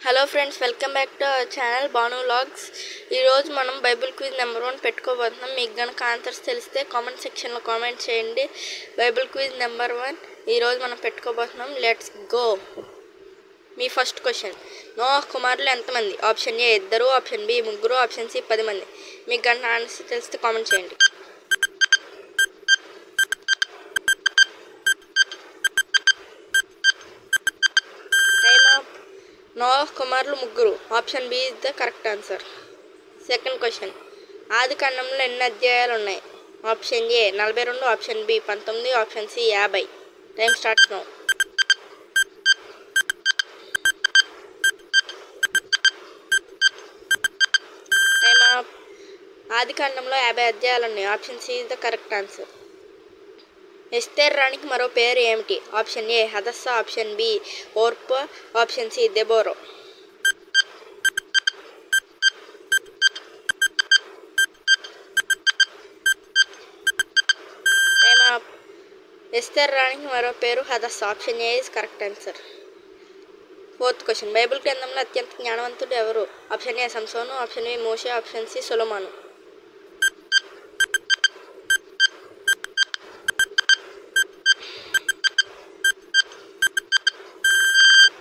Hello friends, welcome back to our channel Banu vlogs. ఈరోజు మనం Bible quiz number 1 పెట్టుకోబోతున్నాం. మీకు కనుక ఆన్సర్స్ తెలిస్తే కామెంట్ సెక్షన్లో కామెంట్ చేయండి. బైబిల్ క్విజ్ నెంబర్ 1 ఈరోజు మనం పెట్టుకోబోతున్నాం. Let's go. మీ ఫస్ట్ క్వశ్చన్, నోవాహ్ కుమారులు ఎంతమంది? Option A 2, option B 3, option C 10 మంది. మీకు కనుక ఆన్సర్ తెలిస్తే కామెంట్ చేయండి. నోవాహ్ కుమారులు 3. Option B is the correct answer. Second question, ఆది కాండంలో ఎన్ని అధ్యాయాలు ఉన్నాయి? Option A 42, option B 19, option C 50. Time starts now. Time up. ఆది కాండంలో 50 అధ్యాయాలు ఉన్నాయి. Option C is the correct answer. Esther రాణికి మరో పేరు ఏమిటి? Option A Hadassah, option B Orpah, option C Deborah. Time up. Esther రాణికి మరో పేరు Hadassah. Option A is correct answer. Fourth question, Bible గ్రంథంలో అత్యంత జ్ఞానవంతుడు ఎవరు? Option A Samson, option B Moshe, option C Solomon.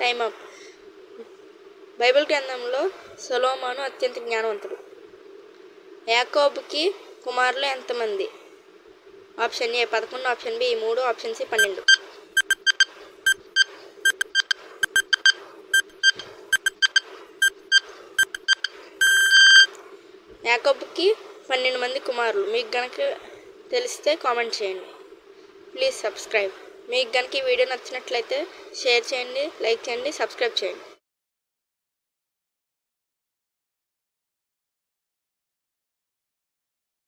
Time up. Bible గ్రంథంలో Solomon అత్యంత జ్ఞానవంతుడు. యాకోబుకి కుమారులు ఎంతమంది? Option A 11, option B 3, option C 12. యాకోబుకి 12 మంది కుమారులు. మీకు కనుక తెలిస్తే కామెంట్ చేయండి. Please subscribe. మీకు కనుక ఈ వీడియో నచ్చినట్లయితే షేర్ చేయండి, లైక్ చేయండి, సబ్స్క్రైబ్ చేయండి.